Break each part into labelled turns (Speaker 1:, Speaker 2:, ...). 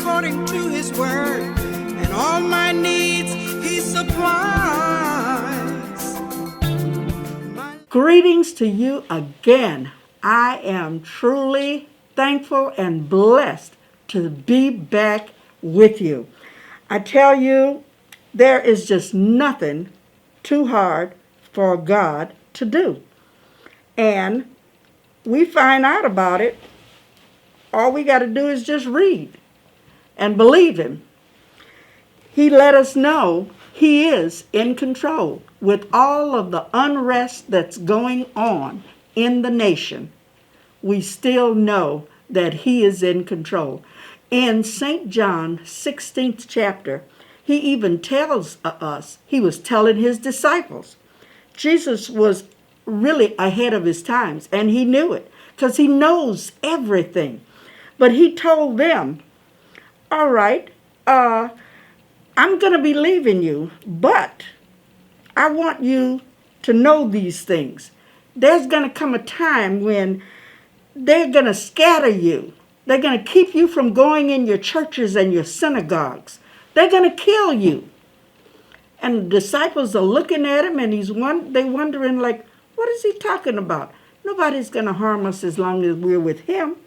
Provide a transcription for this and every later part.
Speaker 1: according to his word, and all my needs he supplies.
Speaker 2: Greetings to you again. I am truly thankful and blessed to be back with you. I tell you, there is just nothing too hard for God to do. And we find out about it. All we got to do is just read and believe him. He let us know he is in control with all of the unrest that's going on in the nation. We still know that he is in control. In St. John 16th chapter, he even tells us, he was telling his disciples. Jesus was really ahead of his times, and he knew it because he knows everything. But he told them, all right, I'm going to be leaving you, but I want you to know these things. There's going to come a time when they're going to scatter you. They're going to keep you from going in your churches and your synagogues. They're going to kill you. And the disciples are looking at him, and they're wondering, like, what is he talking about? Nobody's going to harm us as long as we're with him.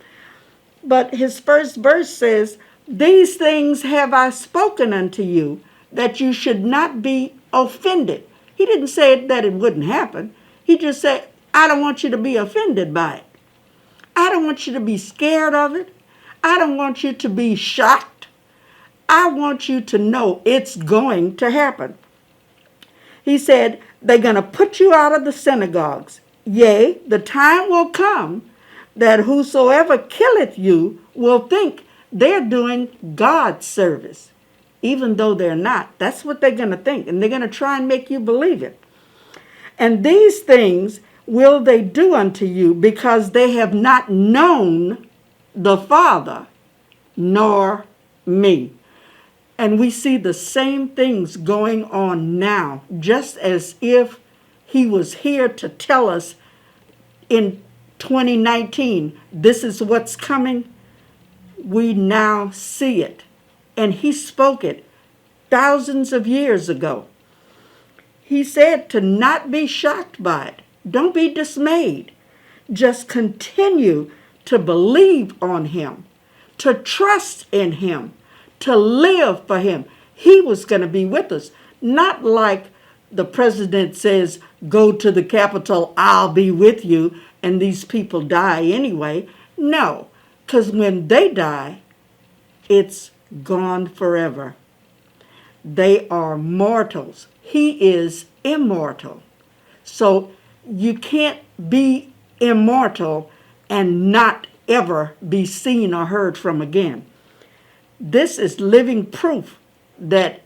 Speaker 2: But his first verse says, these things have I spoken unto you, that you should not be offended. He didn't say that it wouldn't happen. He just said, I don't want you to be offended by it. I don't want you to be scared of it. I don't want you to be shocked. I want you to know it's going to happen. He said, they're going to put you out of the synagogues. Yea, the time will come that whosoever killeth you will think they're doing God's service, even though they're not. That's what they're going to think, and they're going to try and make you believe it. And these things will they do unto you, because they have not known the Father nor me. And we see the same things going on now, just as if he was here to tell us in 2019, this is what's coming. We now see it. And he spoke it thousands of years ago. He said to not be shocked by it. Don't be dismayed. Just continue to believe on him, to trust in him, to live for him. He was going to be with us. Not like the president says, go to the Capitol, I'll be with you, and these people die anyway. No, because when they die, it's gone forever. They are mortals. He is immortal. So you can't be immortal and not ever be seen or heard from again. This is living proof that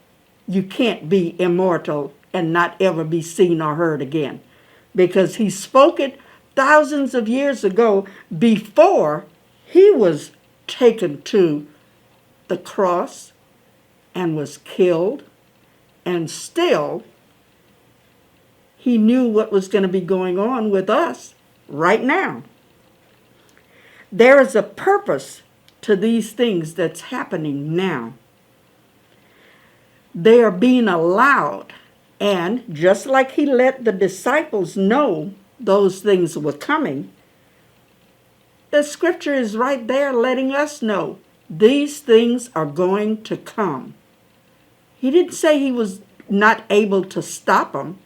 Speaker 2: you can't be immortal and not ever be seen or heard again, because he spoke it thousands of years ago before he was taken to the cross and was killed, and still he knew what was going to be going on with us right now. There is a purpose to these things that's happening now. They are being allowed, and just like he let the disciples know those things were coming, the scripture is right there letting us know these things are going to come. He didn't say he was not able to stop them.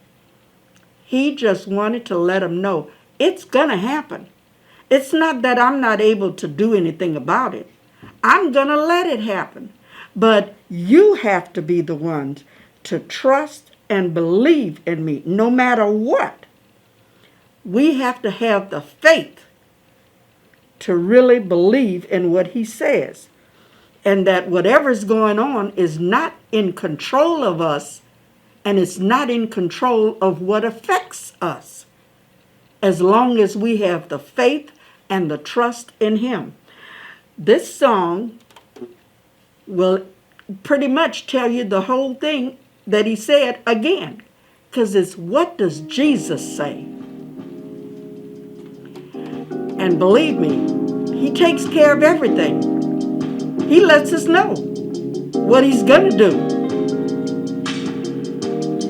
Speaker 2: He just wanted to let them know it's going to happen. It's not that I'm not able to do anything about it. I'm going to let it happen. But you have to be the ones to trust and believe in me no matter what. We have to have the faith to really believe in what he says, and that whatever's going on is not in control of us, and it's not in control of what affects us, as long as we have the faith and the trust in him. This song will pretty much tell you the whole thing that he said again, because it's what does Jesus say? And believe me, he takes care of everything. He lets us know what he's going to do.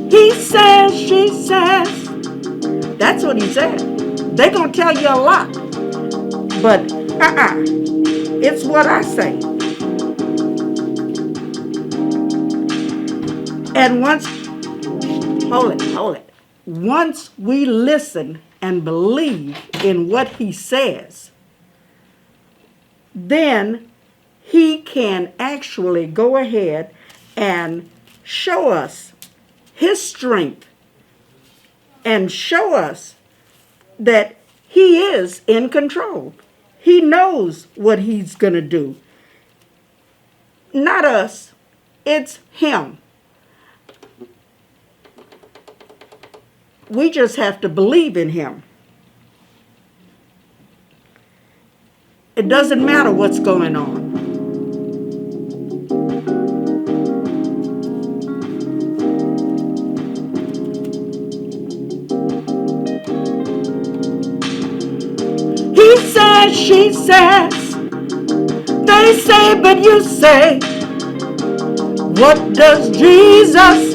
Speaker 2: He says, she says. That's what he said. They're going to tell you a lot. But it's what I say. And hold it. Once we listen and believe in what he says, then he can actually go ahead and show us his strength and show us that he is in control. He knows what he's going to do. Not us, it's him. We just have to believe in him. It doesn't matter what's going on. He says, she says, they say, but you say, what does Jesus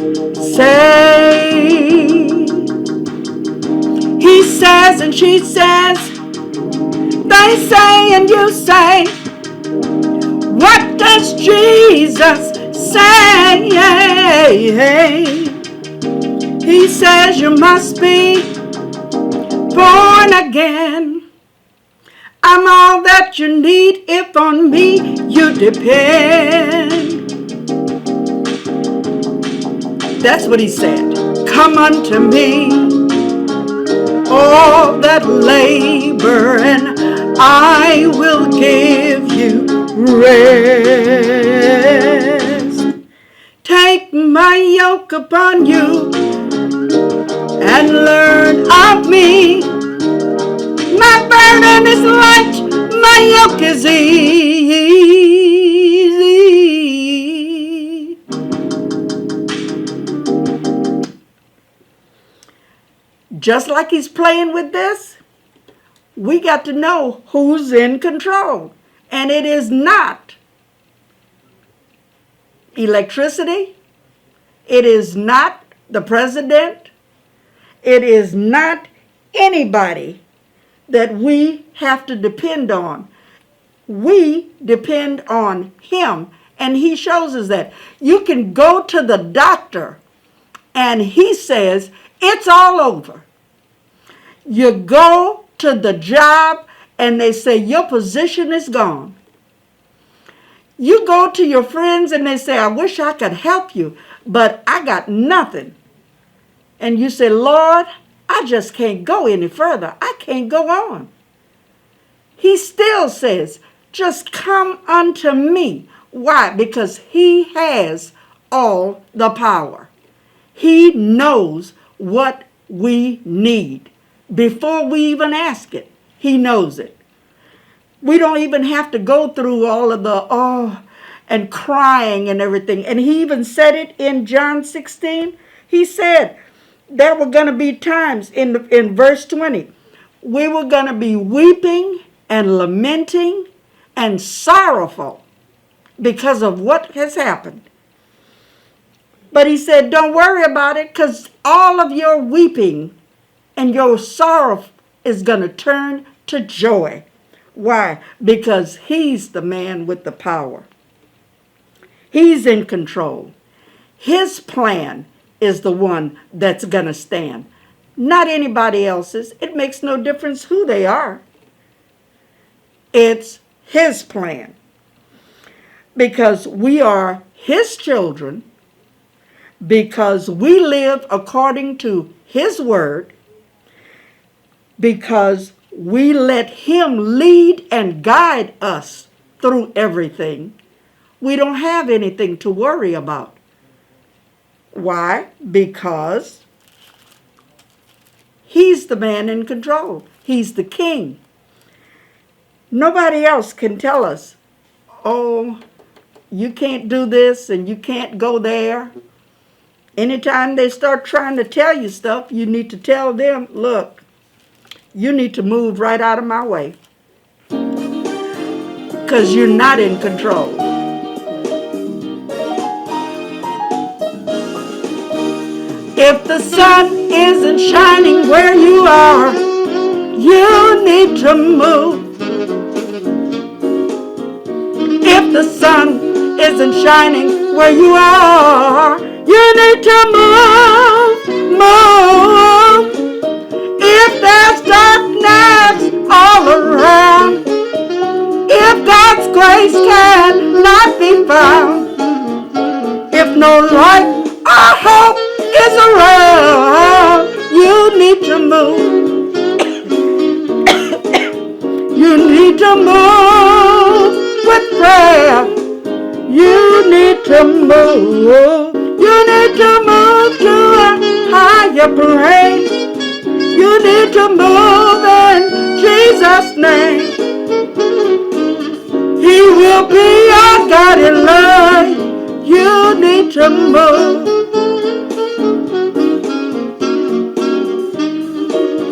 Speaker 2: say? He says and she says, they say and you say, what does Jesus say? He says you must be born again. I'm all that you need if on me you depend. That's what he said. Come unto me, all that labor, and I will give you rest. Take my yoke upon you and learn of me. My burden is light, my yoke is easy. Just like he's playing with this, we got to know who's in control. And it is not electricity. It is not the president. It is not anybody that we have to depend on. We depend on him, and he shows us that. You can go to the doctor, and he says, it's all over. You go to the job, and they say, your position is gone. You go to your friends, and they say, I wish I could help you, but I got nothing. And you say, Lord, I just can't go any further. I can't go on. He still says, just come unto me. Why? Because he has all the power. He knows what we need. Before we even ask it, he knows it. We don't even have to go through all of the and crying and everything. And he even said it in John 16. He said, there were going to be times in verse 20, we were going to be weeping and lamenting and sorrowful because of what has happened. But he said, don't worry about it, because all of your weeping and your sorrow is going to turn to joy. Why? Because he's the man with the power. He's in control. His plan is the one that's going to stand, not anybody else's. It makes no difference who they are. It's his plan. Because we are his children, because we live according to his word, because we let him lead and guide us through everything, we don't have anything to worry about. Why? Because he's the man in control. He's the king. Nobody else can tell us, oh, you can't do this and you can't go there. Anytime they start trying to tell you stuff, you need to tell them, look, you need to move right out of my way, because you're not in control. If the sun isn't shining where you are, you need to move. If the sun isn't shining where you are, you need to move, move. If there's darkness all around, if God's grace cannot be found, if no light or hope is around, you need to move. You need to move with prayer. You need to move. You need to move to a higher plane. You need to move in Jesus' name. He will be your guiding light. You need to move.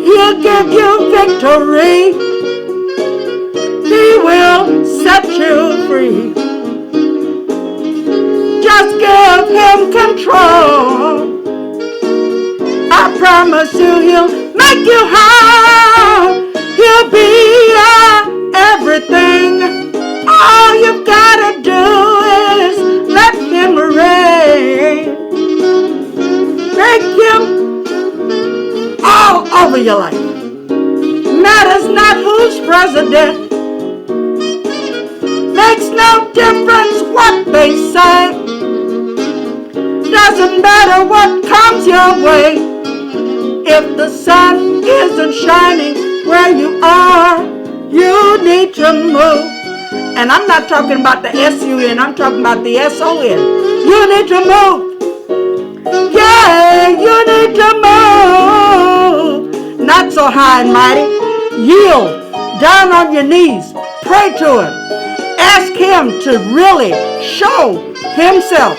Speaker 2: He'll give you victory. He will set you free. Just give him control. I promise you, he'll make you whole. He'll be your everything. All you've got to do is let him reign. Make him all over your life. Matters not who's president. Makes no difference what they say. Doesn't matter what comes your way. If the sun isn't shining where you are, you need to move. And I'm not talking about the S-U-N, I'm talking about the S-O-N. You need to move. Yeah, you need to move. Not so high and mighty. Yield. Down on your knees. Pray to him. Ask him to really show himself.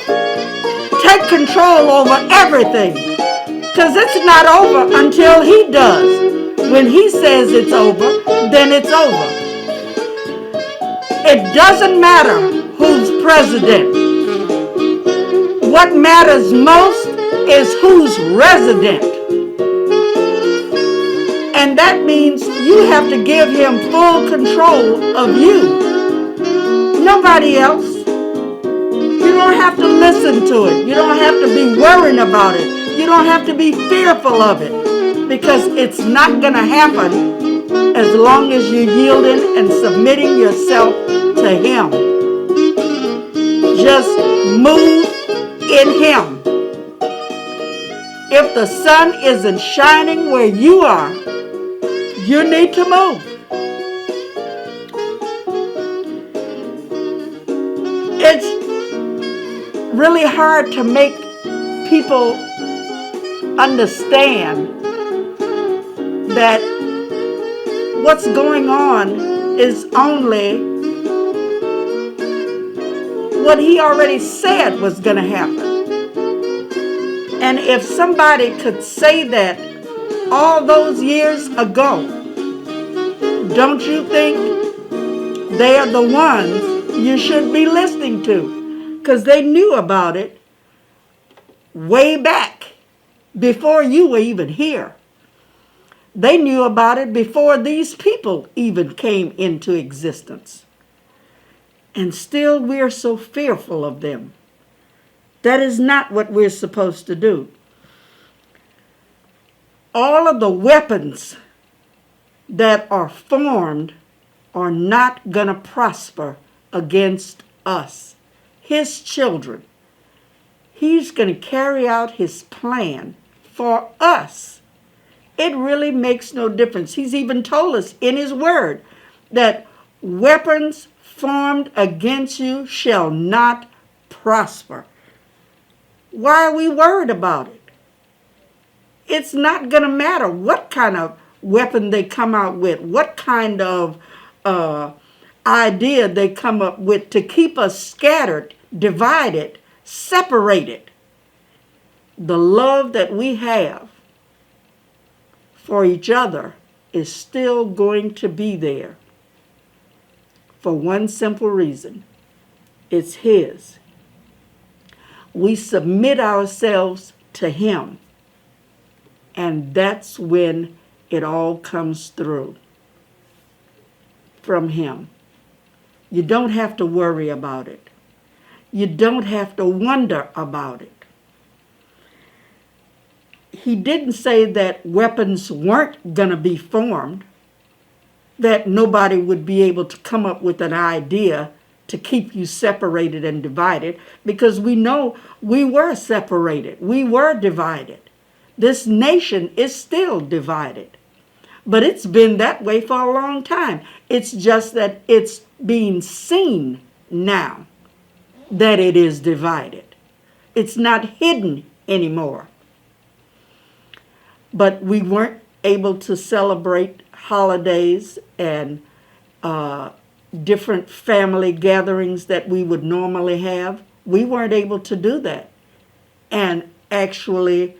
Speaker 2: Take control over everything. Because it's not over until he does. When he says it's over, then it's over. It doesn't matter who's president. What matters most is who's resident. And that means you have to give him full control of you. Nobody else. You don't have to listen to it. You don't have to be worrying about it. You don't have to be fearful of it. Because it's not going to happen as long as you're yielding and submitting yourself to him. Just move in him. If the sun isn't shining where you are, you need to move. It's really hard to make people understand that what's going on is only what he already said was going to happen. And if somebody could say that all those years ago, don't you think they are the ones you should be listening to? Because they knew about it way back before you were even here. They knew about it before these people even came into existence. And still we're so fearful of them. That is not what we're supposed to do. All of the weapons that are formed are not going to prosper against us, his children. He's going to carry out his plan for us. It really makes no difference. He's even told us in his word that weapons formed against you shall not prosper. Why are we worried about it? It's not going to matter what kind of weapon they come out with, what kind of idea they come up with to keep us scattered, divided, separated. The love that we have for each other is still going to be there for one simple reason. It's his. We submit ourselves to him. And that's when it all comes through from Him. You don't have to worry about it. You don't have to wonder about it. He didn't say that weapons weren't going to be formed, that nobody would be able to come up with an idea to keep you separated and divided, because we know we were separated. We were divided. This nation is still divided. But it's been that way for a long time. It's just that it's being seen now that it is divided. It's not hidden anymore. But we weren't able to celebrate holidays and different family gatherings that we would normally have. We weren't able to do that and actually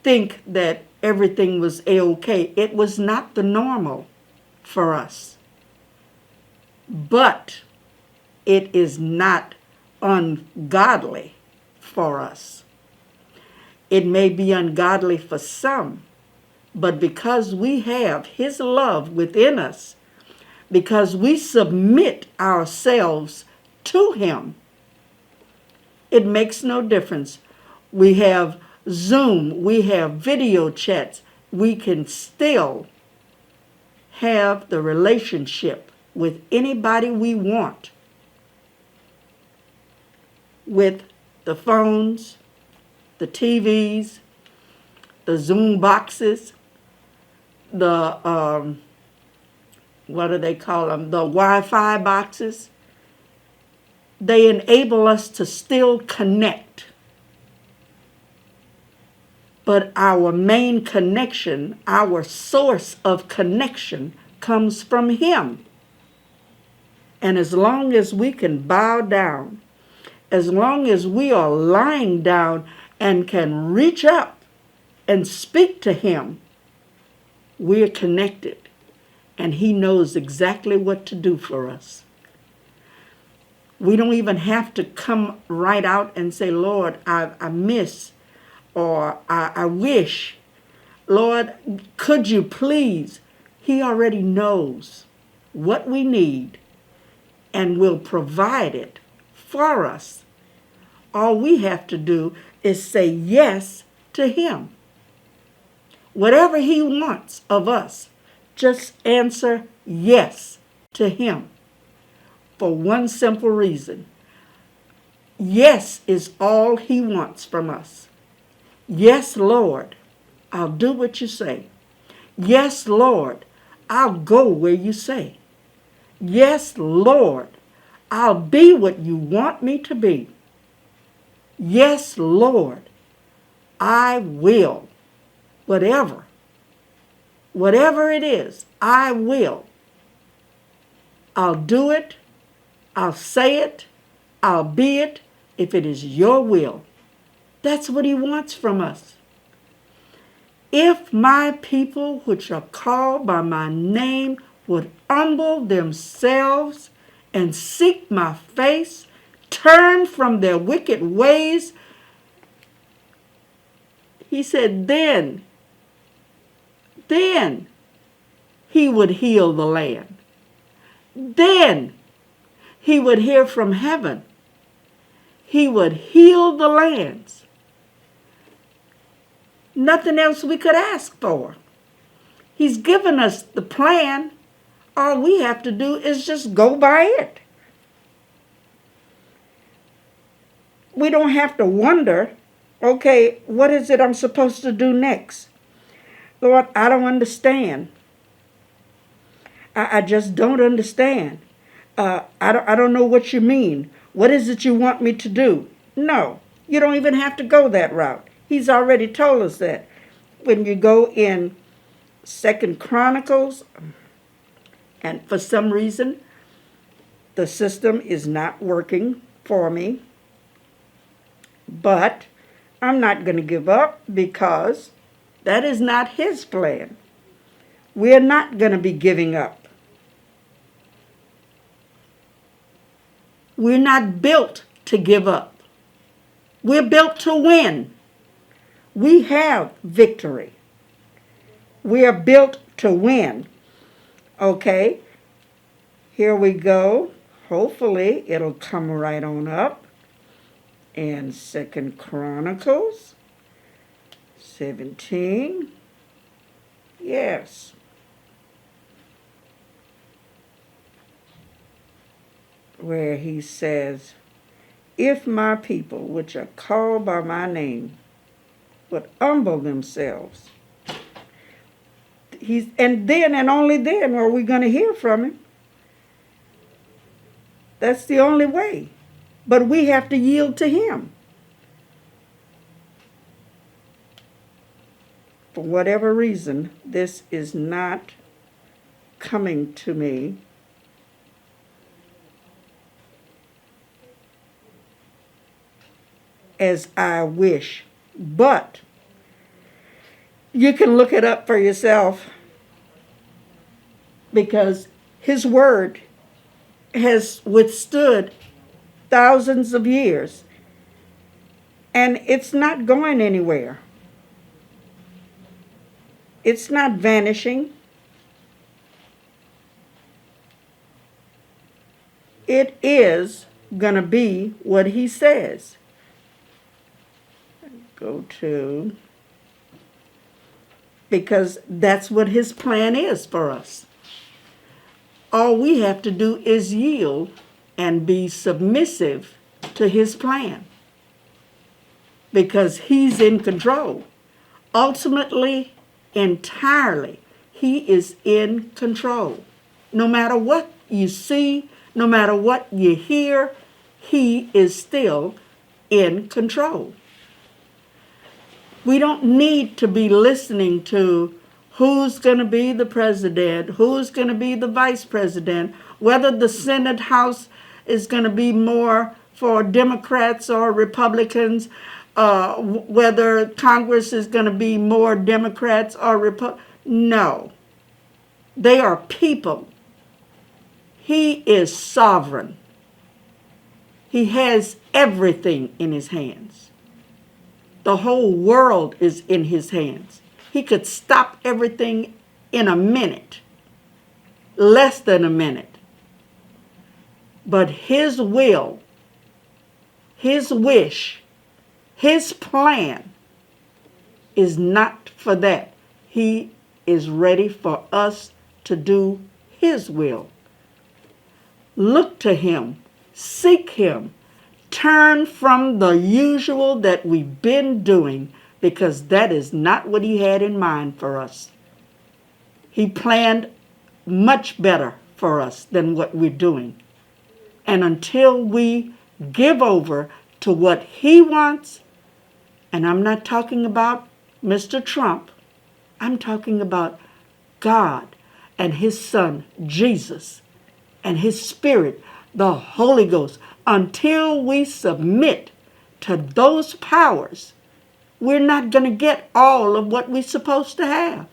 Speaker 2: think that everything was A-OK. It was not the normal for us. But it is not ungodly for us. It may be ungodly for some, but because we have His love within us, because we submit ourselves to Him, it makes no difference. We have Zoom, we have video chats. We can still have the relationship with anybody we want with the phones, the TVs, the Zoom boxes, the, what do they call them, the Wi-Fi boxes. They enable us to still connect. But our main connection, our source of connection, comes from Him. And as long as we can bow down, as long as we are lying down and can reach up and speak to Him, we're connected. And He knows exactly what to do for us. We don't even have to come right out and say, Lord, I miss, or I wish. Lord, could you please? He already knows what we need and will provide it for us. All we have to do is say yes to Him. Whatever He wants of us, just answer yes to Him. For one simple reason. Yes is all He wants from us. Yes, Lord, I'll do what you say. Yes, Lord, I'll go where you say. Yes, Lord, I'll be what you want me to be. Yes, Lord, I will. Whatever it is, I will. I'll do it. I'll say it. I'll be it if it is your will. That's what He wants from us. If my people, which are called by my name, would humble themselves and seek my face, turn from their wicked ways, He said, then He would heal the land. Then He would hear from heaven. He would heal the lands. Nothing else we could ask for. He's given us the plan. All we have to do is just go by it. We don't have to wonder, okay, what is it I'm supposed to do next? Lord, I don't understand. I just don't understand. I don't know what you mean. What is it you want me to do? No, you don't even have to go that route. He's already told us that. When you go in 2 Chronicles, and for some reason, the system is not working for me, but I'm not going to give up because that is not His plan. We're not going to be giving up. We're not built to give up. We're built to win. We have victory. We are built to win. Okay, here we go. Hopefully it'll come right on up. And 2nd Chronicles 17. Yes. Where he says, if my people, which are called by my name, would humble themselves. And then and only then are we going to hear from him. That's the only way. But we have to yield to him. For whatever reason, this is not coming to me. As I wish. But you can look it up for yourself, because his word has withstood thousands of years, and it's not going anywhere. It's not vanishing. It is going to be what he says. Go to, because that's what his plan is for us. All we have to do is yield and be submissive to his plan, because he's in control. Ultimately, entirely, he is in control. No matter what you see, no matter what you hear, he is still in control. We don't need to be listening to who's going to be the president, who's going to be the vice president, whether the Senate House is going to be more for Democrats or Republicans, whether Congress is going to be more Democrats or Republicans. No. They are people. He is sovereign. He has everything in his hands. The whole world is in his hands. He could stop everything in a minute, less than a minute. But his will, his wish, his plan is not for that. He is ready for us to do his will. Look to him, seek him. Turn from the usual that we've been doing, because that is not what he had in mind for us. He planned much better for us than what we're doing. And until we give over to what he wants, and I'm not talking about Mr. Trump, I'm talking about God and his son, Jesus, and his spirit, the Holy Ghost. Until we submit to those powers, we're not going to get all of what we're supposed to have.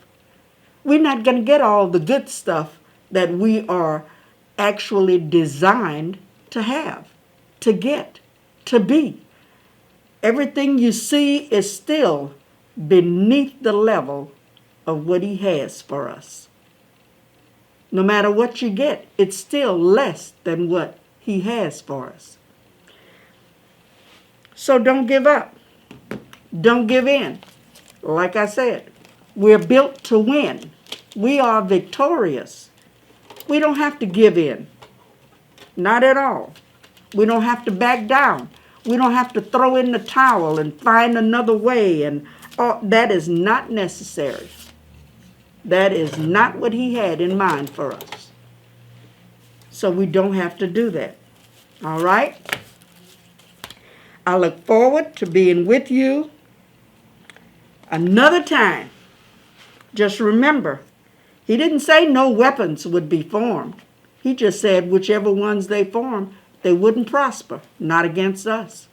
Speaker 2: We're not going to get all the good stuff that we are actually designed to have, to get, to be. Everything you see is still beneath the level of what he has for us. No matter what you get, it's still less than what he has for us. So don't give up. Don't give in. Like I said, we're built to win. We are victorious. We don't have to give in. Not at all. We don't have to back down. We don't have to throw in the towel and find another way. And that is not necessary. That is not what he had in mind for us. So we don't have to do that. All right? I look forward to being with you another time. Just remember, he didn't say no weapons would be formed. He just said whichever ones they form, they wouldn't prosper, not against us.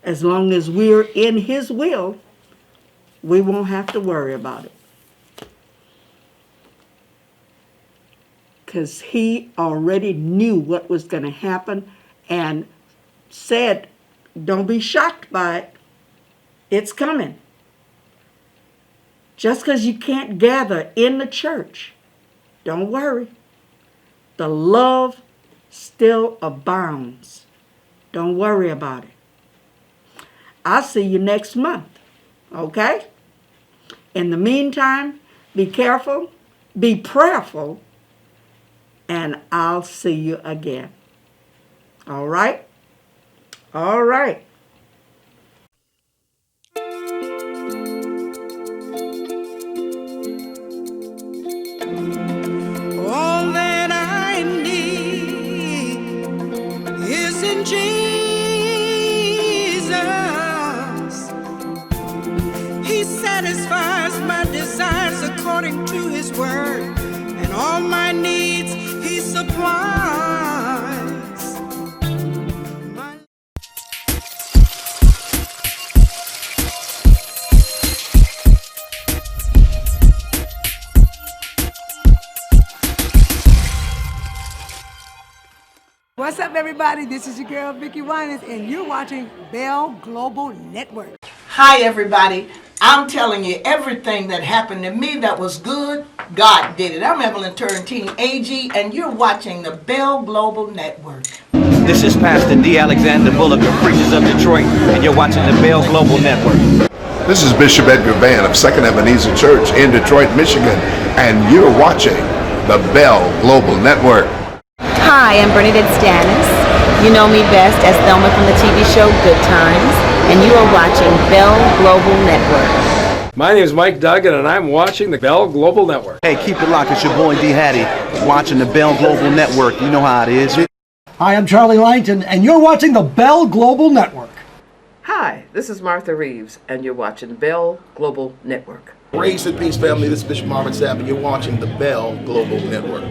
Speaker 2: As long as we're in his will, we won't have to worry about it. Because he already knew what was going to happen and said, don't be shocked by it. It's coming. Just because you can't gather in the church, don't worry. The love still abounds. Don't worry about it. I'll see you next month, okay? In the meantime, be careful, be prayerful, and I'll see you again. All right? All right.
Speaker 1: All that I need is in Jesus. He satisfies my desires according to his word, and all my needs he supplies. My
Speaker 3: What's up, everybody? This is your girl, Vicki Winans, and you're watching Bell Global Network.
Speaker 4: Hi, everybody. I'm telling you, everything that happened to me that was good, God did it. I'm Evelyn Turrentine, AG, and you're watching the Bell Global Network.
Speaker 5: This is Pastor D. Alexander Bullock of Preachers of Detroit, and you're watching the Bell Global Network.
Speaker 6: This is Bishop Edgar Van of Second Ebenezer Church in Detroit, Michigan, and you're watching the Bell Global Network.
Speaker 7: Hi, I'm Bernadette Stanis. You know me best as Thelma from the TV show Good Times, and you are watching Bell Global Network.
Speaker 8: My name is Mike Duggan, and I'm watching the Bell Global Network.
Speaker 5: Hey, keep it locked. It's your boy D. Hattie watching the Bell Global Network. You know how it is.
Speaker 9: Hi, I'm Charlie Langton, and you're watching the Bell Global Network.
Speaker 10: Hi, this is Martha Reeves, and you're watching Bell Global Network.
Speaker 11: Grace and peace, family. This is Bishop Marvin Sapp, and you're watching the Bell Global Network.